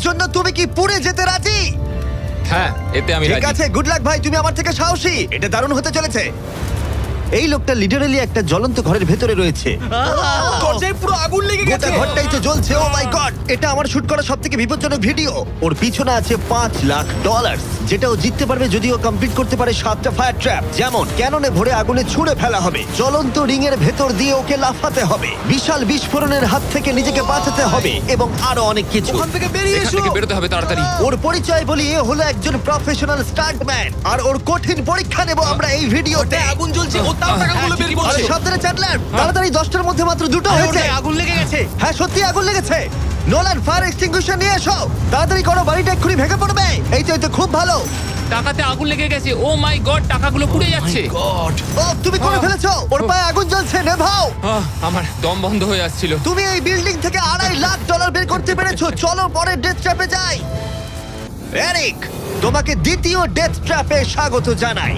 জন্য তুমি কি পুড়ে যেতে রাজি? হ্যাঁ, এতে আমি ঠিক রাজি। আছে, গুড লাক ভাই, তুমি আমার থেকে সাহসী। এটা দারুণ হতে চলেছে। এই লোকটা লিটারালি একটা জ্বলন্ত ঘরের ভেতরে রয়েছে। দরজায় পুরো আগুন লেগে গোটা গেছে। ঘরটাই তো জ্বলছে। ও মাই গড, এটা আমার শুট করা সবথেকে বিপজ্জনক ভিডিও। ওর পিছনে আছে $5,00,000, যেটা ও জিততে পারবে যদি ও কমপ্লিট করতে পারে 7টা ফায়ার ট্র্যাপ। যেমন ক্যাননে ভরে আগুনে ছুঁড়ে ফেলা হবে, জ্বলন্ত রিং এর ভেতর দিয়ে ওকে লাফাতে হবে, বিশাল বিস্ফোরণের হাত থেকে নিজেকে বাঁচাতে হবে এবং আরো অনেক কিছু। ওখান থেকে বেরিয়ে এখান এসো। থেকে বেরোতে হবে তাড়াতাড়ি। ওর পরিচয় বলি, এ হলো একজন প্রফেশনাল স্টান্টম্যান, আর ওর কঠিন পরীক্ষা নেব আমরা এই ভিডিওতে। ওটায় আগুন জ্বলছে, ও তাও টাকাগুলো বের আরে করছে। সাবধানে চ্যান্ডলার, তাড়াতাড়ি 10টার মধ্যে মাত্র 2টো আরে হয়েছে। ওটায় আগুন লেগে গেছে। হ্যাঁ সত্যি আগুন লেগেছে। নোলান, ফায়ার এক্সটিংগুইশার নিয়ে এসো, তাড়াতাড়ি করো, বাড়িটা এক্ষুনি ভেঙে পড়বে। এই তো খুব ভালো। টাকাতে আগুন লেগে গেছে। ও মাই গড, টাকাগুলো পুড়ে যাচ্ছে। গড। ও তুমি করে ফেলেছো, ওর পায়ে আগুন জ্বলছে, নেভাও। আমার দম বন্ধ হয়ে আসছিল। তুমি এই বিল্ডিং থেকে $2.5 লাখ বের করতে পেরেছো। চলো পরের ডেথ ট্র্যাপে যাই। এরিক, তোমাকে দ্বিতীয় ডেথ ট্র্যাপে স্বাগত জানাই।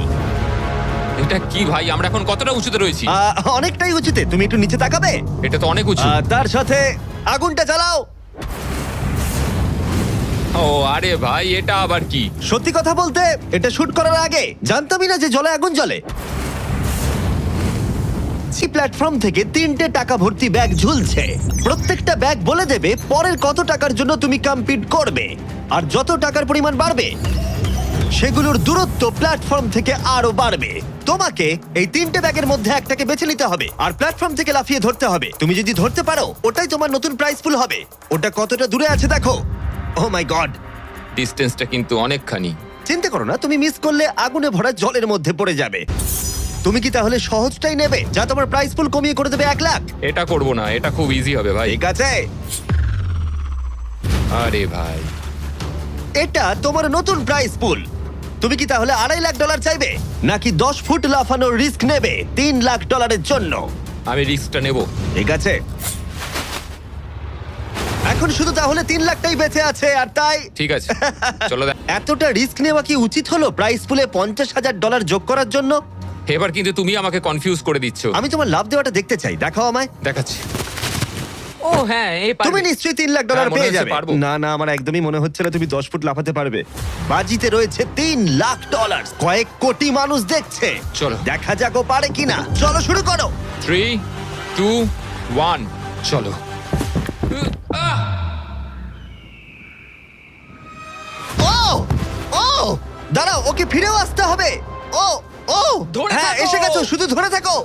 এটা কি ভাই, আমরা এখন কতটা উঁচুতে রয়েছি? অনেকটাই উঁচুতে, তুমি একটু নিচে তাকাবে। এটা তো অনেক উঁচু। তার সাথে আগুনটা জ্বালাও। ও আরে ভাই, এটা আবার কি? সত্যি কথা বলতে, এটা শুট করার আগে জানতামই না যে জলে আগুন জ্বলে। এই প্ল্যাটফর্ম থেকে 3টে টাকা ভর্তি ব্যাগ ঝুলছে। প্রত্যেকটা ব্যাগ বলে দেবে পরের কত টাকার জন্য তুমি কমপ্লিট করবে, আর যত টাকার পরিমাণ বাড়বে সেগুলোর দূরত্ব প্ল্যাটফর্ম থেকে আরো বাড়বে। তোমাকে এই 3টে ব্যাগের মধ্যে একটাকে বেছে নিতে হবে আর প্ল্যাটফর্ম থেকে লাফিয়ে ধরতে হবে। তুমি যদি ধরতে পারো, ওটাই তোমার নতুন প্রাইস পুল হবে। ওটা কতটা দূরে আছে দেখো। ও মাই গড, ডিস্টেন্সটা কিন্তু অনেকখানি। চিন্তা করো না, তুমি মিস করলে আগুনে ভরা জলের মধ্যে পড়ে যাবে। তুমি কি তাহলে সহজটাই নেবে, যা তোমার প্রাইস পুল কমিয়ে করে দেবে 1 লাখ? এটা করব না, এটা খুব ইজি হবে ভাই। ঠিক আছে, আরে ভাই, এটা তোমার নতুন প্রাইস পুল। তুমি কি তাহলে $2.5 লাখ চাইবে, নাকি 10 ফুট লাফানোর রিস্ক নেবে $3 লাখ জন্য? আমি রিস্কটা নেব। ঠিক আছে, এখন শুধু তাহলে 3 লাখটাই বেঁচে আছে, আর তাই ঠিক আছে, চলো এতটা রিস্ক নেওয়া কি উচিত হলো প্রাইস পুলে $50,000 যোগ করার জন্য? এবার কিন্তু তুমি আমাকে কনফিউজ করে দিচ্ছ। আমি তোমার লাভ দেওয়াটা দেখতে চাই, দেখাও আমায়। দেখাচ্ছি। ও হ্যাঁ, এই তুমি নিশ্চয়ই $3 লাখ হ্যাঁ, মনে পেয়ে হচ্ছে যাবে। পারবো। না না, আমার একদমই মনে হচ্ছে না তুমি 10 ফুট লাফাতে পারবে। বাজিতে রয়েছে $3 লাখ, কয়েক কোটি মানুষ দেখছে। চলো। দেখা যাক ও পারে কিনা। চলো শুরু করো। 3, 2, 1, চলো। ও ও দাঁড়াও, ওকে ফিরেও আসতে হবে। ও ও ধরে হ্যাঁ, থাকো। এসে গেছো, শুধু ধরে থাকো।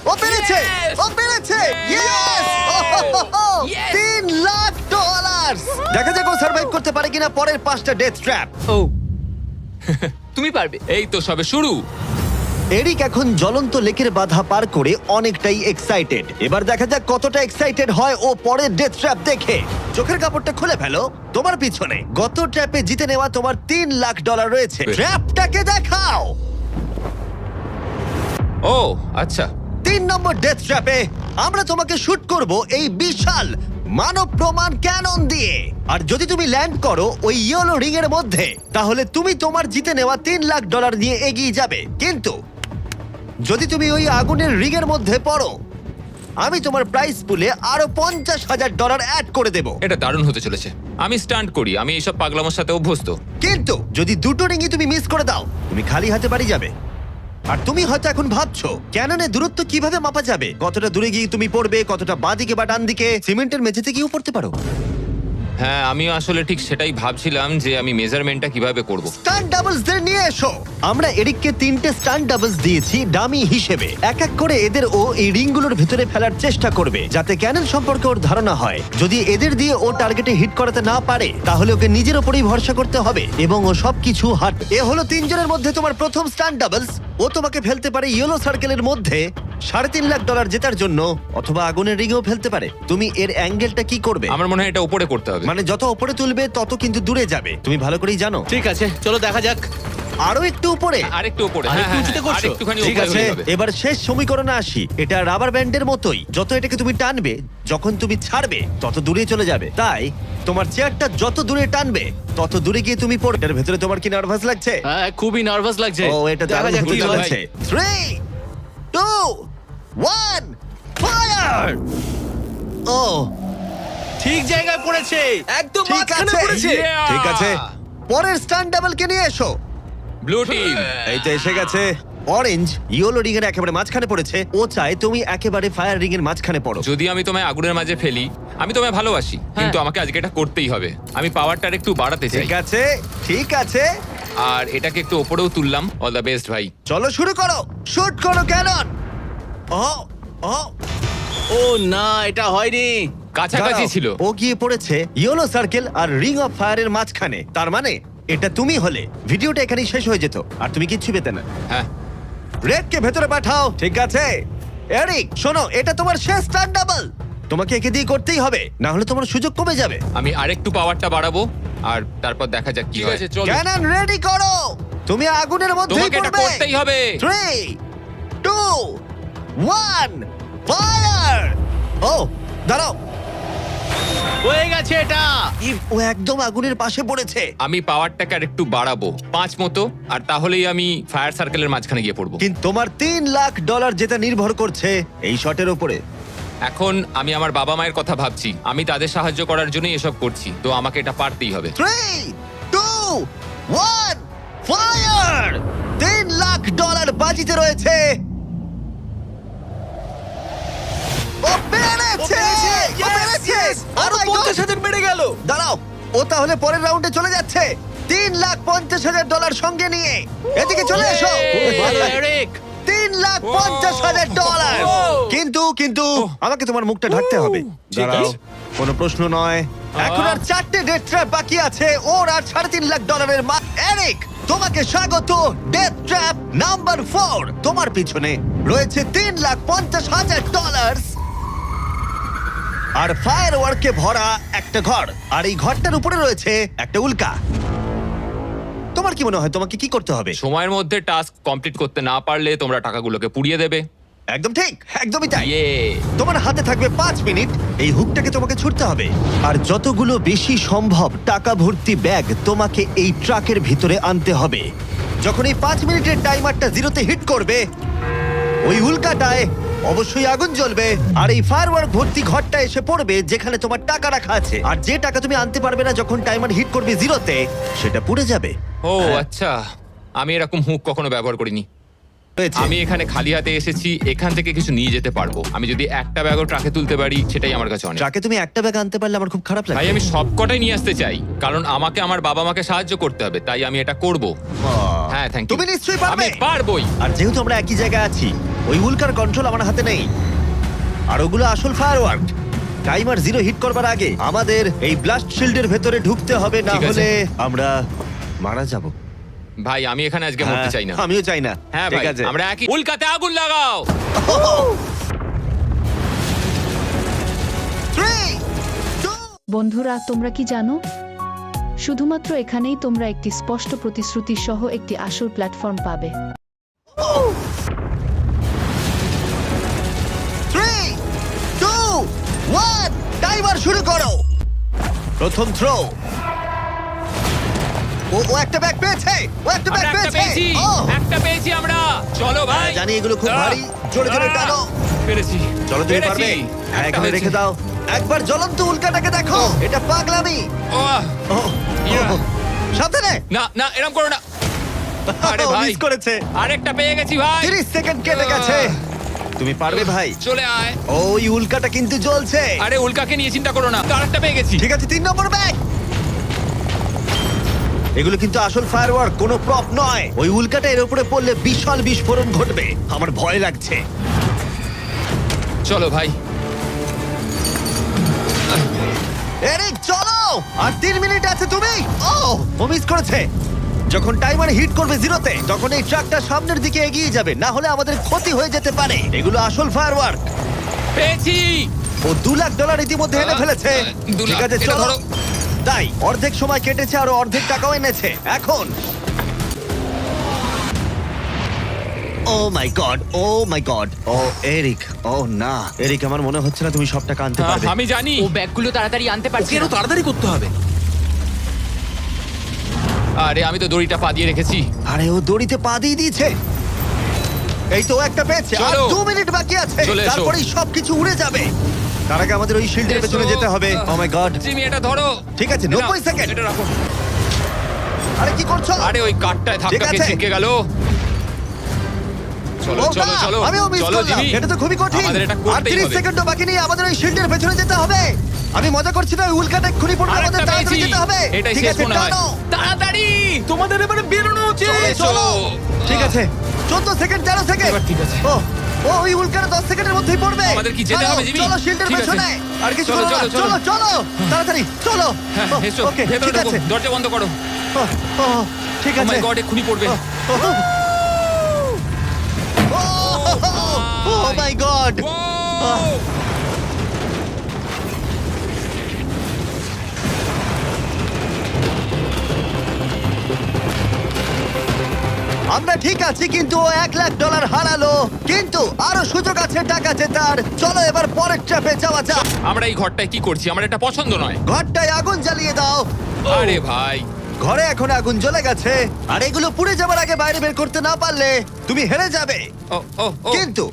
ও পেরেছে, Yes! ও পেরেছে। ইয়েস! Yes! $3 লাখ। দেখা যাক ও সার্ভাইভ করতে পারে কিনা পরের 5টা ডেথ ট্র্যাপ। ও তুমি পারবে। এই তো সবে শুরু। এরিক এখন জ্বলন্ত লেকের বাধা পার করে অনেকটাই এক্সাইটেড। এবার দেখা যাক কতটা এক্সাইটেড হয় ও পরের ডেথ ট্র্যাপ দেখে। চোখের কাপড়টা খুলে ফেলো। তোমার পিছনে গত ট্র্যাপে জিতে নেওয়া তোমার $3 লাখ রয়েছে। ট্র্যাপটাকে দেখাও। ও আচ্ছা, 3 নম্বর ডেথ ট্র্যাপে আমরা তোমাকে শুট করব এই বিশাল মানব প্রমাণ ক্যানন দিয়ে। আর যদি তুমি ল্যান্ড করো ওই ইয়েলো রিং এর মধ্যে, তাহলে তুমি তোমার জিতে নেওয়া $3 লাখ নিয়ে এগিয়ে যাবে। কিন্তু যদি তুমি ওই আগুনের রিং এর মধ্যে পড়ো, আমি তোমার প্রাইস পুলে আরো $50,000 অ্যাড করে দেব। এটা দারুণ হতে চলেছে। আমি স্টান্ট করি, আমি এইসব পাগলামোর সাথে অভ্যস্ত। কিন্তু যদি দুটো রিংই তুমি মিস করে দাও, তুমি খালি হাতে বাড়ি যাবে। আর তুমি হয়তো এখন ভাবছো, ক্যাননের দূরত্ব কিভাবে মাপা যাবে? কতটা দূরে গিয়ে তুমি পড়বে, কতটা বাঁদিকে বা ডান দিকে? সিমেন্টের মেঝেতে গিয়েও পড়তে পারো। হ্যাঁ, আমি আসলে ঠিক সেটাই ভাবছিলাম যে আমি মেজারমেন্টটা কিভাবে করব। স্টান্ট ডাবলসদের নিয়ে এসো। আমরা এরিককে 3টে স্টান্ট ডাবলস দিয়েছি ডামি হিসেবে। এক এক করে এদের ও এই রিংগুলোর ভিতরে ফেলার চেষ্টা করবে, যাতে ক্যানন সম্পর্কে ওর ধারণা হয়। যদি এদের দিয়ে ও টার্গেটে হিট করাতে না পারে, তাহলে ওকে নিজের ওপরেই ভরসা করতে হবে এবং ও সবকিছু হারবে। এ হলো 3 জনের মধ্যে তোমার প্রথম স্টান্ট ডাবলস। ও তোমাকে ফেলতে পারে ইয়েলো সার্কেলের মধ্যে $3.5 লাখ জেতার জন্য, অথবা আগুনের রিংেও ফেলতে পারে। তুমি এর অ্যাঙ্গেলটা কি করবে? আমার মনে হয় এটা উপরে করতে হবে। মানে যত উপরে তুলবে তত কিন্তু দূরে যাবে, তুমি ভালো করেই জানো। ঠিক আছে, চলো দেখা যাক। আরো একটু উপরে। আরেকটু উপরে। আরেকটু হ্যাঁ, উঁচুতে হ্যাঁ, করছো? আরেকটুখানি ঠিক উপরে আছে, হলে হবে। এবার শেষ সমীকরণে আসি। এটা রাবার ব্যান্ডের মতোই, যত এটাকে তুমি টানবে, যখন তুমি ছাড়বে তত দূরে চলে যাবে। তাই তোমার চেয়ারটা যত দূরে টানবে তত দূরে গিয়ে তুমি পড়বে। এর ভেতরে তোমার কি নার্ভাস লাগছে? হ্যাঁ, খুবই নার্ভাস লাগছে। ও, এটা দেখা দারুণ যাক হতে কি হয়। চলেছে। 3, 2, 1, ফায়ার! ও ঠিক জায়গায় পড়েছে। একদম ঠিক মাঝখানে আছে পড়েছে। Yeah! ঠিক আছে পরের স্টান্ট ডাবলকে নিয়ে এসো। Blue team. এই তো এসে গেছে। অরেঞ্জ ইয়েলো রিং এর একেবারে মাঝখানে পড়েছে। ও চায় তুমি একেবারে ফায়ার রিং এর মাঝখানে পড়ো। যদি আমি তোমায় আগুনের মাঝে ফেলি, আমি তোমায় ভালোবাসি, কিন্তু আমাকে আজকে এটা করতেই হবে। আমি পাওয়ারটা একটু বাড়াতে চাই, ঠিক আছে ঠিক আছে, আর এটাকে একটু ওপরেও তুললাম। অল দ্য বেস্ট ভাই। চলো শুরু করো। শুট করো ক্যানন। ও ও ও না, এটা হয়নি। কাছাকাছি দাঁড়াও, ছিল। ও গিয়ে পড়েছে ইয়েলো সার্কেল আর রিং অফ ফায়ারের মাঝখানে। তার মানে এটা তুমি হলে ভিডিওটা এখানেই শেষ হয়ে যেত আর তুমি কিচ্ছু পেতে না। হ্যাঁ, রেডকে ভেতরে পাঠাও। ঠিক আছে এরিক, শোনো, এটা তোমার শেষ স্টার ডাবল। তোমাকে একে দিয়ে করতেই হবে, না হলে তোমার সুযোগ কমে যাবে। আমি আরেকটু পাওয়ারটা বাড়াবো, আর তারপর দেখা যাক কি ঠিক হয়। আছে, চলো। ক্যানন রেডি করো। তুমি আগুনের মধ্যেই তোমাকে এটা পড়বে। করতেই হবে। 3 2 1 ফায়ার। ও দাঁড়াও, হয়ে গেছে এটা। ও একদম আগুনের পাশে পড়েছে। আমি পাওয়ারটাকে আর একটু বাড়াবো 5 মতো, আর তাহলেই আমি ফায়ার সার্কেলের মাঝখানে গিয়ে পড়বো। কিন্তু তোমার $3 লাখ যেটা নির্ভর করছে এই শটের উপরে। এখন আমি আমার বাবা মায়ের কথা ভাবছি। আমি তাদের সাহায্য করার জন্যই এসব করছি, তো আমাকে এটা পারতেই হবে। 3 2 1 ফায়ার। $3 লাখ বাজিতে রয়েছে। ও পেরেছে! ও পেরেছে! আরো Oh my God! 50,000 বেড়ে গেল। দাঁড়াও, ও তাহলে পরের রাউন্ডে চলে যাচ্ছে $3,50,000 সঙ্গে নিয়ে। এদিকে চলে এসো। ভালো, এরিক। $3,50,000। কিন্তু কিন্তু আমাকে তোমার মুখটা ঢাকতে হবে। ঠিক দাঁড়াও, আছে। কোনো প্রশ্ন নয়। এখন আর 4টে ডেথ ট্র্যাপ বাকি আছে। ওর আর $3.5 লাখ। এরিক, তোমাকে স্বাগত ডেথ ট্র্যাপ নাম্বার 4। তোমার পিছনে রয়েছে $3,50,000 আর ফায়ার ওয়ার্কে ভরা একটা ঘর। আর এই ঘরটার উপরে রয়েছে একটা উল্কা। তোমার কি মনে হয় তোমাকে কি করতে হবে? সময়ের মধ্যে টাস্ক কমপ্লিট করতে না পারলে তোমরা টাকাগুলোকে পুড়িয়ে দেবে। একদম ঠিক, একদমই তাই। ইয়ে। তোমার হাতে থাকবে 5 মিনিট। এই হুকটাকে তোমাকে ছুটতে হবে, আর যতগুলো বেশি সম্ভব টাকা ভর্তি ব্যাগ তোমাকে এই ট্রাকের ভিতরে আনতে হবে। যখন এই 5 মিনিটের টাইমারটা জিরোতে হিট করবে, ওই উল্কাটায় অবশ্যই আগুন জ্বলবে, আর এই ফায়ারওয়ার্ক ভর্তি ঘরটা এসে পড়বে যেখানে তোমার টাকা রাখা আছে। আর যে টাকা তুমি আনতে পারবে না যখন টাইমার হিট করবে জিরোতে, সেটা পুড়ে যাবে। ও আচ্ছা, আমি এরকম হুক কখনো ব্যবহার করিনি। হয়েছে। আমি এখানে খালি হাতে এসেছি, এখান থেকে কিছু নিয়ে যেতে পারবো। আমি যদি একটা ব্যাগও ট্রাকে তুলতে পারি, সেটাই আমার কাছে অনেক। ট্রাকে তুমি একটা ব্যাগ আনতে পারলে আমার খুব খারাপ লাগে। ভাই, আমি সবকটাই নিয়ে আসতে চাই, কারণ আমাকে আমার বাবা মাকে সাহায্য করতে হবে, তাই আমি এটা করব। হ্যাঁ, থ্যাংক ইউ। তুমি নিশ্চয়ই পারবে। আমি পারবোই। আর যেহেতু আমরা একই জায়গায় আছি, ওই উল্কার কন্ট্রোল আমার হাতে নেই, আর ওগুলো আসল ফায়ারওয়ার্ক। টাইমার জিরো হিট করবার আগে আমাদের এই ব্লাস্ট শিল্ডের ভেতরে ঢুকতে হবে, না ঠিক আছে। হলে আমরা মারা যাব। ভাই, আমি এখানে আজকে মরতে চাই না। আমিও চাই না। হ্যাঁ ঠিক ভাই, আছে। আমরা একই উল্কাতে আগুন লাগাও। 3 2 বন্ধুরা, তোমরা কি জানো, শুধুমাত্র এখানেই তোমরা একটি স্পষ্ট প্রতিশ্রুতি সহ একটি আসল প্ল্যাটফর্ম পাবে। 3 2 1 টাইমার শুরু করো। প্রথম থ্রো। ও একটা ব্যাগ পেয়েছে। ও একটা ব্যাগ আমরা একটা পেয়েছে। পেয়েছি, ও একটা পেয়েছি আমরা। চলো ভাই। জানি এগুলো খুব ভারী। জোরে জোরে টানো। পেরেছি। চলো, তুমি পেরেছি। পারবে। হ্যাঁ, একটা এখানে হয়েছে। রেখে দাও। একবার জ্বলন্ত উল্কাটাকে দেখো। এটা পাগলামি। ওহ, ও, ইয়া। সাবধানে। না না, এরকম করো না। আরে ও, ভাই, মিস করেছে। আরেকটা পেয়ে গেছি ভাই। 30 সেকেন্ড কেটে গেছে। তুমি পারবে ভাই। চলে আয়। ওই উল্কাটা কিন্তু জ্বলছে। আরে উল্কাকে নিয়ে চিন্তা করো না, আরেকটা পেয়ে গেছি। ঠিক আছে, 3 নম্বর ব্যাগ। এগুলো কিন্তু আসল ফায়ারওয়ার্ক, কোনো প্রপ নয়। ওই উল্কাটা এর উপরে পড়লে বিশাল বিস্ফোরণ ঘটবে। আমার ভয় লাগছে। চলো ভাই। এরিক, চলো। আর 3 মিনিট আছে। তুমি ও মিস করেছে। যখন টাইমার হিট করবে জিরোতে, তখন এই ট্রাকটা সামনের দিকে এগিয়ে যাবে, না হলে আমাদের ক্ষতি হয়ে যেতে পারে। এগুলো আসল ফায়ারওয়ার্ক। পেয়েছি। ও $2 লাখ ইতিমধ্যে এনে ফেলেছে। 2 ঠিক লাখ, আছে, এটা চলো। ধরো। তাই অর্ধেক সময় কেটেছে আর অর্ধেক টাকাও এনেছে। এখন ও মাই গড, ও মাই গড। ও এরিক, ও না এরিক, আমার মনে হচ্ছে না তুমি সব টাকা আনতে পারবে। আমি জানি। ও ব্যাগগুলো তাড়াতাড়ি আনতে পারছি কেন না। তাড়াতাড়ি করতে হবে? আরে আমি তো দড়িটা পা দিয়ে রেখেছি। আরে ও দড়িতে পা দিয়ে দিয়েছে। এই তো একটা পেয়েছে। আর চলো। 2 মিনিট বাকি আছে, চলে এসো। তারপরেই সবকিছু উড়ে যাবে। তার আগে আমাদের ওই শিল্ডের পেছনে এসো। যেতে হবে ও মাই গড জিমি এটা ধরো। ঠিক আছে, এটা 90 সেকেন্ড। এটা রাখো। আরে কি করছো? আরে ওই কাঠটায় ঠিক ধাক্কা খেয়ে আছে। ছিটকে গেল। চলো ও চলো না, চলো আমিও মিস চলো করলাম। জিমি। এটা তো খুবই কঠিন। আমাদের এটা আর করতেই 30 হবে। সেকেন্ডও বাকি নেই, আমাদের ওই শিল্ডের পেছনে যেতে হবে। আমি মজা করছি না, ওই উল্কাটা এক্ষুনি পড়বে, আরেকটা আমাদের তাড়াতাড়ি পেয়েছি। যেতে হবে। এটাই ঠিক শেষ আছে, মনে হয়। টানো। তাড়াতাড়ি। তোমাদের এবারে বেরোনো উচিত। এসো। চলো। ঠিক আছে, 14 সেকেন্ড, 13 সেকেন্ড। এবার ঠিক আছে। ও ও ওই উল্কাটা 10 সেকেন্ডের মধ্যেই পড়বে। আমাদের কি যেতে চলো, হবে, জিমি? চলো শিল্ডের ঠিক আছে। পেছনে। আর কিছু চলো, করো না। চলো, চলো চলো তাড়াতাড়ি চলো। হ্যাঁ ও, এসো ওকে, ভেতরে ঠিক ঢোকো। আছে। দরজা বন্ধ করো। ও, ও, ঠিক ও আছে। মাই গড এক্ষুনি পড়বে। ও মাই গড। ও আমরা ঠিক আছি, কিন্তু ও $1,00,000 হারালো। কিন্তু আরো সুযোগ আছে টাকা জেতার। চলো এবার পরের ট্র্যাপে যাওয়া যাক। আমরা এই ঘরটায় কি করছি? আমার এটা পছন্দ নয়। ঘরটায় আগুন জ্বালিয়ে দাও। আরে ভাই ঘরে এখন আগুন জ্বলে গেছে, আর এগুলো পুড়ে যাবার আগে বাইরে বের করতে না পারলে তুমি হেরে যাবে। ও ও ও কিন্তু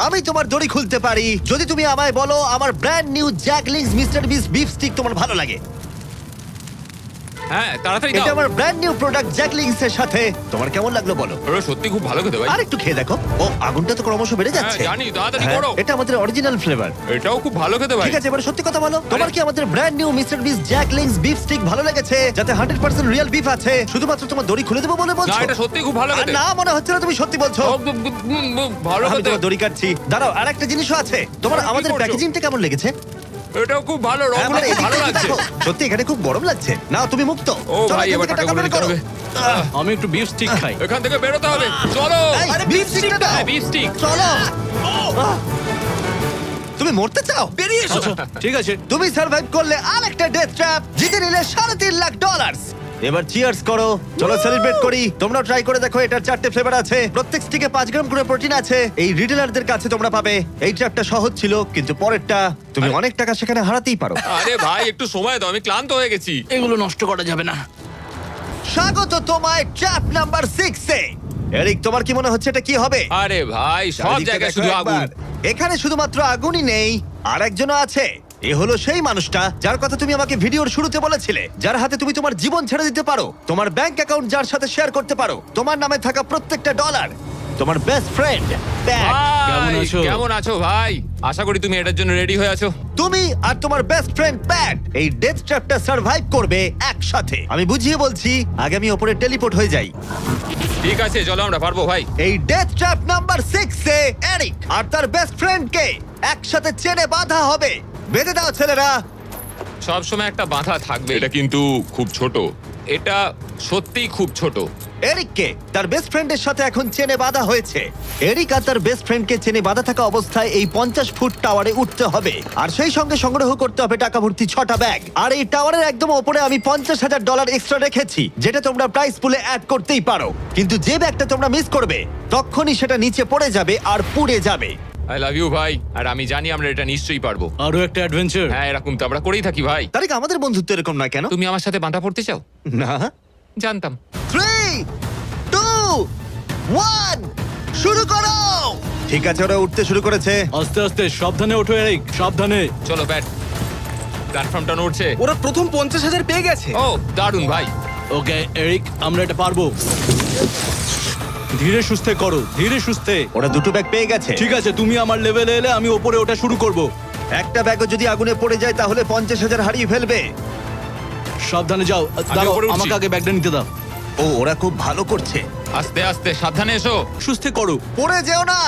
আমি তোমার দড়ি খুলতে পারি যদি তুমি আমায় বলো আমার ব্র্যান্ড নিউ জ্যাকলিংস মিস্টার বিস বিফ স্টিক তোমার ভালো লাগে। হ্যাঁ তাড়াতাড়ি এটা দাও। আমার ব্র্যান্ড নিউ প্রোডাক্ট জ্যাকলিংস এর সাথে। তোমার কেমন লাগলো বলো? ওরা সত্যি খুব ভালো খেতে ভাই। আর একটু খেয়ে দেখো। ও আগুনটা তো ক্রমশ বেড়ে হ্যাঁ যাচ্ছে। জানি তাড়াতাড়ি হ্যাঁ, করো। এটা আমাদের অরিজিনাল ফ্লেভার। এটাও খুব ভালো খেতে ভাই। ঠিক আছে, এবার সত্যি কথা বলো, তোমার কি আমাদের ব্র্যান্ড নিউ মিস্টার বিস জ্যাকলিংস বিফ স্টিক ভালো লেগেছে, যাতে 100% রিয়েল বিফ আছে? শুধুমাত্র তোমার দড়ি খুলে দেবো বলে না বলছো? এটা সত্যি খুব ভালো আর খেতে। না, মনে হচ্ছে না তুমি সত্যি বলছো। ভালো আমি খেতে। তোমার দড়ি কাটছি। দাঁড়াও, আর একটা জিনিসও আছে। তোমার আরে, কি আমাদের করছো? প্যাকেজিংটা কেমন লেগেছে? এটাও খুব ভালো, হ্যাঁ, রংগুলো মানে খুব ভালো এদিকটা একটু লাগছে। দেখো। সত্যি এখানে খুব গরম লাগছে। নাও তুমি মুক্ত। ও চলো, ভাই এখান এবার থেকে টাকা টাকা গুলো বের দিতে করো। হবে। আমি একটু বিফ স্টিক খাই। এখান থেকে বেরোতে হবে। চলো। এই, beef stick টা দাও। হ্যাঁ, beef stick। চলো। আহ, তুমি মরতে চাও? বেরিয়ে এসো। ঠিক আছে। তুমি সার্ভাইভ করলে আরেকটা ডেথ ট্র্যাপ, জিতে নিলে $3.5 লাখ। এবার চিয়ার্স করো, চলো সেলিব্রেট করি। তোমরা ট্রাই করে দেখো, এটার 4টে ফ্লেভার আছে, প্রত্যেক স্টিকে 5 গ্রাম করে প্রোটিন আছে। এই রিটেলারদের কাছে তোমরা পাবে। এই ট্র্যাপটা সহজ ছিল, কিন্তু পরেরটা তুমি অনেক টাকা সেখানে হারাতেই পারো। আরে ভাই একটু সময় দাও, আমি ক্লান্ত হয়ে গেছি। এগুলো নষ্ট করা যাবে না। স্বাগত তোমায় ট্র্যাপ নাম্বার 6 এ। এরিক, তোমার কি মনে হচ্ছে এটা কি হবে? আরে ভাই সব চারিদিকটা জায়গায় দেখো শুধু আগুন। একবার। এখানে শুধুমাত্র আগুনই নেই, আর একজনও আছে। এ হলো সেই মানুষটা যার কথা তুমি আমাকে ভিডিওর শুরুতে বলেছিলে, যার হাতে তুমি তোমার জীবন ছেড়ে দিতে পারো, তোমার ব্যাংক অ্যাকাউন্ট যার সাথে শেয়ার করতে পারো, তোমার নামে থাকা প্রত্যেকটা ডলার। তোমার বেস্ট ফ্রেন্ড কেমন ভাই, আছো? কেমন আছো ভাই? আশা করি তুমি এটার জন্য রেডি হয়ে আছো। তুমি আর তোমার বেস্ট ফ্রেন্ড প্যাট এই ডেথ ট্র্যাপটা সার্ভাইভ করবে একসাথে। আমি বুঝিয়ে বলছি, আগে আমি ওপরে টেলিপোর্ট হয়ে যাই। ঠিক আছে চলো, আমরা পারবো ভাই। এই ডেথ ট্র্যাপ নাম্বার 6 এ এরিক আর তার বেস্ট ফ্রেন্ডকে একসাথে চেনে বাঁধা হবে। বেঁধে দাও ছেলেরা। সব সময় একটা বাধা থাকবে। এটা কিন্তু খুব ছোট। এটা সত্যিই খুব ছোট। এরিককে তার বেস্ট ফ্রেন্ডের সাথে এখন চেনে বাঁধা হয়েছে। এরিক আর তার বেস্ট ফ্রেন্ডকে চেনে বাঁধা থাকা অবস্থায় এই 50 ফুট টাওয়ারে উঠতে হবে, আর সেই সঙ্গে সংগ্রহ করতে হবে টাকা ভর্তি 6টা ব্যাগ। আর এই টাওয়ারের একদম ওপরে আমি $50,000 এক্সট্রা রেখেছি, যেটা তোমরা প্রাইস পুলে অ্যাড করতেই পারো। কিন্তু যে ব্যাগটা তোমরা মিস করবে, তখনই সেটা নিচে পড়ে যাবে আর পুড়ে যাবে। আই লাভ ইউ ভাই, আর আমি জানি আমরা এটা নিশ্চয়ই পারবো। আরো একটা অ্যাডভেঞ্চার। হ্যাঁ এরকম তো আমরা করেই থাকি ভাই। তারিক, আমাদের বন্ধুত্ব এরকম নয় কেন? তুমি আমার সাথে বাঁধা পড়তে চাও? না। জানতাম। 3, 2, 1 শুরু করো। ঠিক আছে, ওরা উঠতে শুরু করেছে। আস্তে আস্তে, সাবধানে ওঠো এরিক, সাবধানে। চলো ব্যাট, প্ল্যাটফর্মটা নড়ছে। ওরা প্রথম 50,000 পেয়ে গেছে। ও দারুণ ভাই। ওকে এরিক, আমরা এটা পারবো। ধীরে সুস্থে করো, ধীরে সুস্থে। ওরা দুটো ব্যাগ পেয়ে গেছে। ঠিক আছে, তুমি আমার লেভেলে এলে আমি ওপরে ওটা শুরু করব। একটা ব্যাগও যদি আগুনে পড়ে যায় তাহলে 50,000 হারিয়ে ফেলবে। সাবধানে যাও। দাঁড়াও, উপরে উঠছি। আমাকে আগে ব্যাগটা নিতে দাও। ও, ওরা খুব ভালো করছে। আস্তে আস্তে সাবধানে এসো। সুস্থে করো। পড়ে যেও না,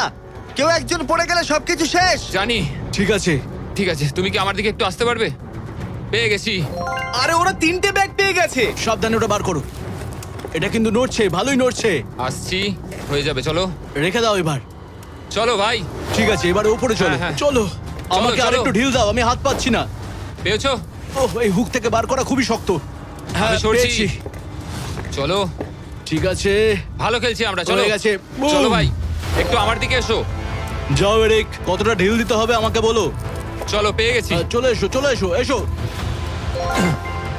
কেউ একজন পড়ে গেলে সবকিছু শেষ। জানি। ঠিক আছে। ঠিক আছে, তুমি কি আমার দিকে একটু আসতে পারবে? পেয়ে গেছি। আরে ওরা 3টে ব্যাগ পেয়ে গেছে। সাবধানে ওটা বার করো। এটা কিন্তু নড়ছে, ভালোই নড়ছে। আসছি, হয়ে যাবে। চলো রেখে দাও এবার। চলো ভাই। ঠিক আছে, এবারে উপরে চলো। হ্যাঁ, হ্যাঁ। চলো। আমাকে চলো। আরেকটু ঢিল দাও, আমি হাত পাচ্ছি না। পেয়েছো? ওহ, এই হুক থেকে বার করা খুবই শক্ত। হ্যাঁ, আমি সরছি। পেয়েছি। চলো, ঠিক আছে, ভালো খেলছি আমরা। চলো হয়ে গেছে। চলো বুম। ভাই, একটু আমার দিকে এসো। যাও এরিক, কতটা ঢিল দিতে হবে আমাকে বলো। চলো পেয়ে গেছি। চলে এসো, চলে এসো, এসো।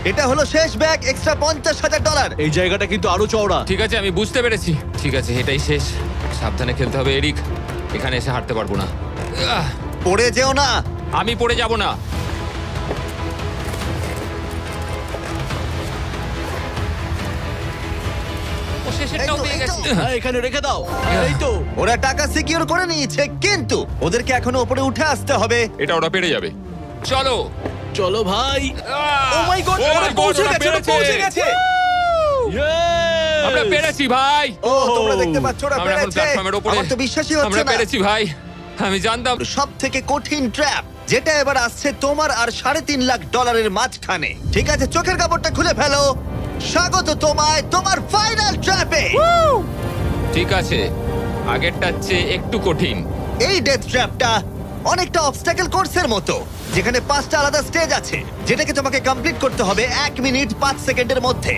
এটা হলো শেষ ব্যাগ, এক্সট্রা $50,000। এই জায়গাটা কিন্তু আরো চওড়া। ঠিক আছে আমি বুঝতে পেরেছি। ঠিক আছে এটাই শেষ। সাবধানে খেলতে হবে এরিক, এখানে এসে হাঁটতে পারবো না। আহ, পড়ে যেও না। আমি পড়ে যাব না। ও শেষেরটাও পেয়ে গেছে। হ্যাঁ, এখানে রেখে দাও। এই তো। ওরা টাকা সিকিউর করে নিয়েছে, কিন্তু ওদেরকে এখনো উপরে উঠে আসতে হবে। এটা ওরা পেরে যাবে। চলো। চলো ভাই। ও মাই গড, Oh ওরা my God, পৌঁছে ওরা গেছে, ওরা পেরেছে। পৌঁছে গেছে। আমরা পেরেছি ভাই। ও তোমরা দেখতে পাচ্ছ ওরা আমরা এখন পেরেছে। প্ল্যাটফর্মের উপরে। আমার তো বিশ্বাসই হচ্ছে আমরা না। পেরেছি ভাই। আমি জানতাম। সব থেকে কঠিন ট্র্যাপ, যেটা এবার আসছে তোমার আর $3.5 লাখ মাঝখানে। ঠিক আছে, চোখের কাপড়টা খুলে ফেলো। স্বাগত তোমায় তোমার ফাইনাল ট্র্যাপে। ঠিক আছে, আগেরটার চেয়ে একটু কঠিন। এই ডেথ ট্র্যাপটা অনেকটা অবস্টাকেল কোর্সের মতো, যেখানে 5টা আলাদা স্টেজ আছে, যেটাকে তোমাকে কমপ্লিট করতে হবে 1 মিনিট 5 সেকেন্ডের মধ্যে।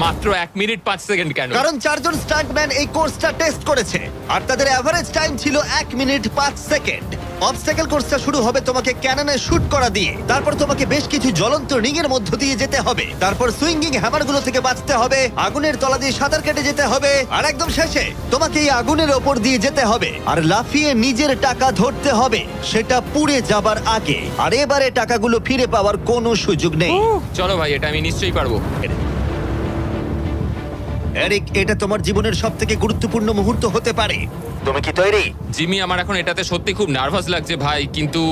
মাত্র 1 মিনিট 5 সেকেন্ড কেন? কারণ 4 জন স্টান্টম্যান এই কোর্সটা টেস্ট করেছে, আর তাদের এভারেজ টাইম ছিল 1 মিনিট 5 সেকেন্ড। অবস্টাকেল কোর্সটা শুরু হবে তোমাকে ক্যাননে শুট করা দিয়ে, তারপর তোমাকে বেশ কিছু জ্বলন্ত রিং এর মধ্য দিয়ে যেতে হবে, তারপর সুইঙ্গিং হ্যামারগুলো থেকে বাঁচতে হবে, আগুনের তলা দিয়ে সাঁতার কেটে যেতে হবে, আর একদম শেষে তোমাকে এই আগুনের ওপর দিয়ে যেতে হবে আর লাফিয়ে নিজের টাকা ধরতে হবে, সেটা পুড়ে যাবার আগে। আর এবারে টাকাগুলো ফিরে পাওয়ার কোনো সুযোগ নেই। চলো ভাই, এটা আমি নিশ্চয়ই পারবো। এরিক, এটা তোমার জীবনের সবথেকে গুরুত্বপূর্ণ মুহূর্ত হতে পারে। তুমি কি তৈরি? জিমি, আমার এখন এটাতে সত্যি খুব নার্ভাস লাগছে ভাই, কিন্তু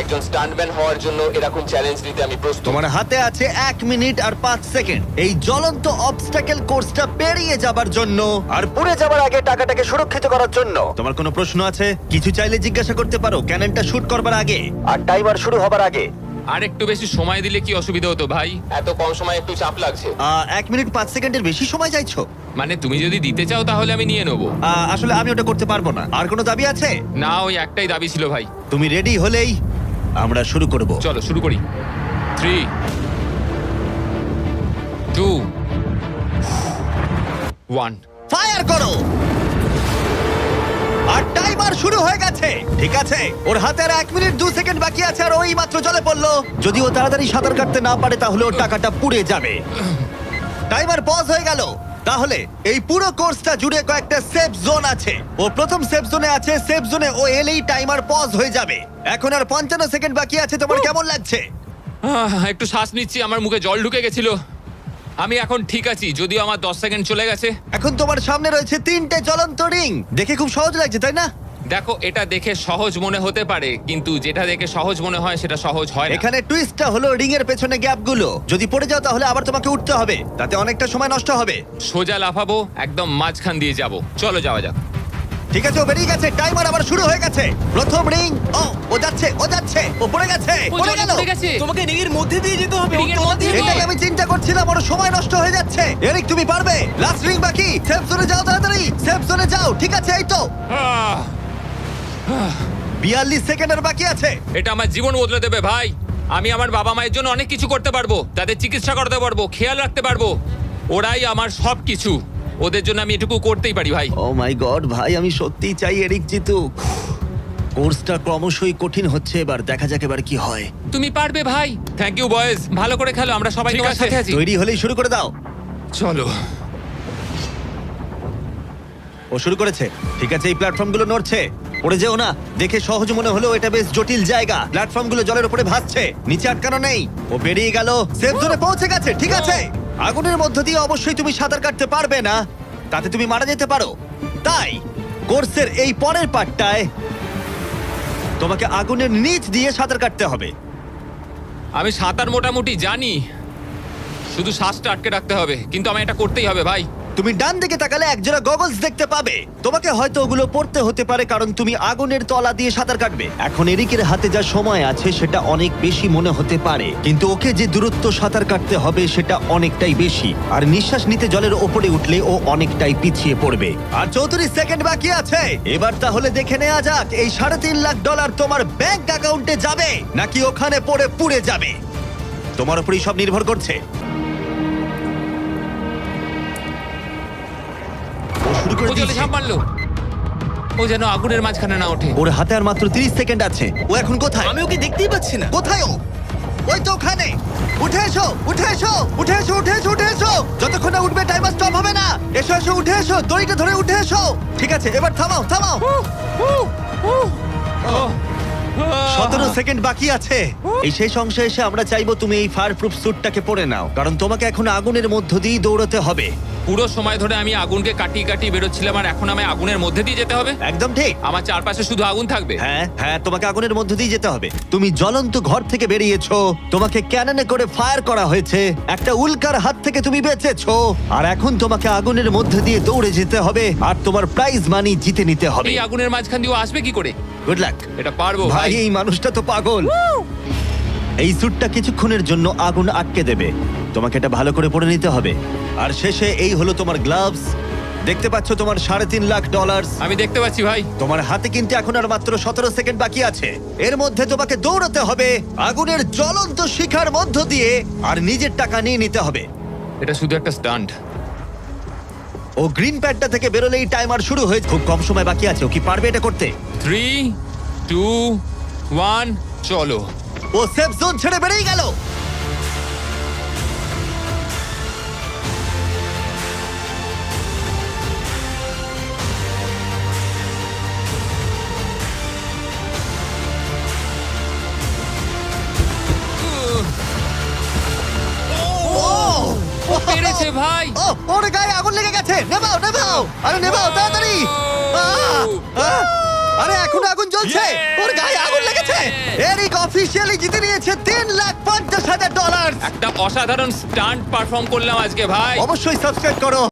একজন স্টান্টম্যান হওয়ার জন্য এরকম চ্যালেঞ্জ নিতে আমি প্রস্তুত। তোমার হাতে আছে 1 মিনিট আর 5 সেকেন্ড এই জ্বলন্ত অবস্টাকেল কোর্সটা পেরিয়ে যাবার জন্য আর পুড়ে যাবার আগে টাকাটাকে সুরক্ষিত করার জন্য। তোমার কোনো প্রশ্ন আছে? কিছু চাইলে জিজ্ঞাসা করতে পারো ক্যাননটা শুট করবার আগে আর টাইমার শুরু হবার আগে। আর একটু বেশি সময় দিলে কি অসুবিধা হতো ভাই? এত কম সময় একটু চাপ লাগছে। 1 মিনিট 5 সেকেন্ডের বেশি সময় চাইছো? মানে তুমি যদি দিতে চাও তাহলে আমি নিয়ে নেবো। আসলে আমি ওটা করতে পারবো না। আর কোনো দাবি আছে? না, ওই একটাই দাবি ছিল ভাই। তুমি রেডি হলেই আমরা শুরু করব। চলো শুরু করি। 3 2 1 ফায়ার করো! আর টাইমার শুরু হয়ে গেছে। ঠিক আছে, ওর হাতে আর 1 মিনিট 2 সেকেন্ড বাকি আছে, আর ওই মাত্র জলে পড়লো। যদি ও তাড়াতাড়ি সাঁতার কাটতে না পারে তাহলে ওর টাকাটা পুড়ে যাবে। টাইমার পজ হয়ে গেল। তাহলে এই পুরো কোর্সটা জুড়ে কয়েকটা সেফ জোন আছে। ও প্রথম সেফ জোনে আছে। সেফ জোনে ও এলেই টাইমার পজ হয়ে যাবে। এখন আর 55 সেকেন্ড বাকি আছে। তোমার কেমন লাগছে? একটু শ্বাস নিচ্ছি, আমার মুখে জল ঢুকে গেছিল। আমি এখন ঠিক আছি, যদিও আমার 10 সেকেন্ড চলে গেছে। এখন তোমার সামনে রয়েছে 3টে জ্বলন্ত রিং। দেখে খুব সহজ লাগছে, তাই না? দেখো, এটা দেখে সহজ মনে হতে পারে, কিন্তু যেটা দেখে সহজ মনে হয় সেটা সহজ হয় না। এখানে টুইস্টটা হলো রিং এর পেছনে গ্যাপগুলো। যদি পড়ে যাও তাহলে আবার তোমাকে উঠতে হবে, তাতে অনেকটা সময় নষ্ট হবে। সোজা লাফাবো, একদম মাঝখান দিয়ে যাব। চলো যাওয়া যাক। ঠিক আছে, ও বেরিয়ে গেছে। টাইমার আবার শুরু হয়ে গেছে। প্রথম রিং। ও যাচ্ছে, ও পড়ে গেছে। পড়ে গেল। তোমাকে রিং এর মধ্যে দিয়ে যেতে হবে। রিং এর মধ্যে দিয়ে? এটাই আমি চিন্তা করছিলাম, ওর সময় নষ্ট হয়ে যাচ্ছে। এরিক, তুমি পারবে। লাস্ট রিং বাকি। সেফ জোনে যাও, তাড়াতাড়ি সেফ জোনে যাও। ঠিক আছে, এই তো আহ, 42 সেকেন্ডের বাকি আছে। এটা আমার জীবন বদলে দেবে ভাই। আমি আমার বাবা মায়ের জন্য অনেক কিছু করতে পারবো, তাদের চিকিৎসা করতে পারবো, খেয়াল রাখতে পারবো। ওরাই আমার সব কিছু। ওদের জন্য আমি এটুকু করতেই পারি ভাই। ও মাই গড ভাই, আমি সত্যিই চাই এরিক জিতুক। কোর্সটা ক্রমশই কঠিন হচ্ছে, এবার দেখা যাক এবার কি হয়। তুমি পারবে ভাই। থ্যাংক ইউ বয়েজ, ভালো করে খেলো, আমরা সবাই তোমার সাথে আছি। তৈরি হলেই শুরু করে দাও। চলো। ও শুরু করেছে। ঠিক আছে, এই প্ল্যাটফর্মগুলো নড়ছে। পড়ে যেও না। দেখে সহজ মনে হলেও এটা বেশ জটিল জায়গা। প্ল্যাটফর্মগুলো জলের উপরে ভাসছে, নিচে আটকানো নেই। ও বেরিয়ে গেল, সেফ জোনে পৌঁছে গেছে। ঠিক আছে, আগুনের মধ্য দিয়ে অবশ্যই তুমি সাঁতার কাটতে পারবে না, তাতে তুমি মারা যেতে পারো। তাই কোর্সের এই পরের পার্টটায় তোমাকে আগুনের নিচ দিয়ে সাঁতার কাটতে হবে। আমি সাঁতার মোটামুটি জানি, শুধু শ্বাসটা আটকে রাখতে হবে, কিন্তু আমি এটা করতেই হবে ভাই। তুমি ডান দিকে তাকালে একজোড়া গগলস দেখতে পাবে। তোমাকে হয়তো ওগুলো পড়তে হতে পারে, কারণ তুমি আগুনের তলা দিয়ে সাঁতার কাটবে। এখন এরিকের হাতে যা সময় আছে সেটা অনেক বেশি মনে হতে পারে, কিন্তু ওকে যে দূরত্ব সাঁতার কাটতে হবে সেটা অনেকটাই বেশি। আর নিঃশ্বাস নিতে জলের ওপরে উঠলে ও অনেকটাই পিছিয়ে পড়বে। আর 34 সেকেন্ড বাকি আছে। এবার তাহলে দেখে নেওয়া যাক এই $3.5 লাখ তোমার ব্যাংক অ্যাকাউন্টে যাবে নাকি ওখানে পড়ে পুড়ে যাবে। তোমার উপরেই সব নির্ভর করছে। শুরু করে ও জলে দিয়েছে। ঝাঁপ মারলো। ও যেন আগুনের মাঝখানে না ওঠে। ওর হাতে আর মাত্র 30 সেকেন্ড আছে। ও এখন কোথায়? আমি ওকে দেখতেই পাচ্ছি না। কোথায় ও? ওই তো ওখানে। উঠে এসো, উঠে এসো, উঠে এসো, উঠে এসো, উঠে এসো। যতক্ষণ না উঠবে টাইমার স্টপ হবে না। এসো এসো, উঠে এসো, দড়িটা ধরে উঠে এসো। ঠিক আছে, এবার থামাও, থামাও। ও, 17 সেকেন্ড বাকি আছে। এই শেষ অংশে এসে আমরা চাইবো তুমি এই ফায়ার প্রুফ স্যুটটাকে পরে নাও, কারণ তোমাকে এখন আগুনের মধ্য দিয়ে দৌড়তে হবে। পুরো সময় ধরে আমি আগুনকে কাটিয়ে কাটিয়ে বেরোচ্ছিলাম, আর এখন আমি আগুনের মধ্যে দিয়ে যেতে হবে। একদম ঠিক। আমার চারপাশে শুধু আগুন থাকবে। হ্যাঁ হ্যাঁ, তোমাকে আগুনের মধ্য দিয়ে যেতে হবে। তুমি জ্বলন্ত ঘর থেকে বেরিয়েছো, তোমাকে ক্যাননে করে ফায়ার করা হয়েছে, একটা উল্কার হাত থেকে তুমি বেঁচেছো, আর এখন তোমাকে আগুনের মধ্যে দিয়ে দৌড়ে যেতে হবে আর তোমার প্রাইজ মানি জিতে নিতে হবে। এই আগুনের মাঝখান দিয়ে ও আসবে কি করে? Good luck. এটা পারবো ভাই, ভাই। এই মানুষটা তো পাগল। এই স্যুটটা কিছুক্ষণের জন্য আগুন আটকে দেবে, তোমাকে এটা ভালো করে পরে নিতে হবে। আর শেষে এই হলো তোমার গ্লাভস। দেখতে পাচ্ছ তোমার $3.5 লাখ। আমি দেখতে পাচ্ছি ভাই। তোমার হাতে কিন্তু এখন আর মাত্র 17 সেকেন্ড বাকি আছে। এর মধ্যে তোমাকে দৌড়াতে হবে আগুনের জ্বলন্ত শিখার মধ্য দিয়ে, আর নিজের টাকা নিয়ে নিতে হবে। এটা শুধু একটা স্টান্ট। ও গ্রিন প্যাডটা থেকে বেরোলেই টাইমার শুরু হয়ে, খুব কম সময় বাকি আছে। ও কি পারবে এটা করতে? 3, 2, 1, চলো। ও সেফ জোন ছেড়ে বেরিয়ে গেল। ও পেরেছে ভাই। ও, ওর গায়ে আগুন লেগে গেছে। নেভাও নেভাও, আরে নেভাও তাড়াতাড়ি। আহ! আহ! আরে এখন আগুন জ্বলছে, ওর গায়ে আগুন লেগেছে। এরিক অফিশিয়ালি জিতে নিয়েছে $3,50,000। একটা অসাধারণ স্টান্ট পারফর্ম করলাম আজকে ভাই। অবশ্যই সাবস্ক্রাইব করো।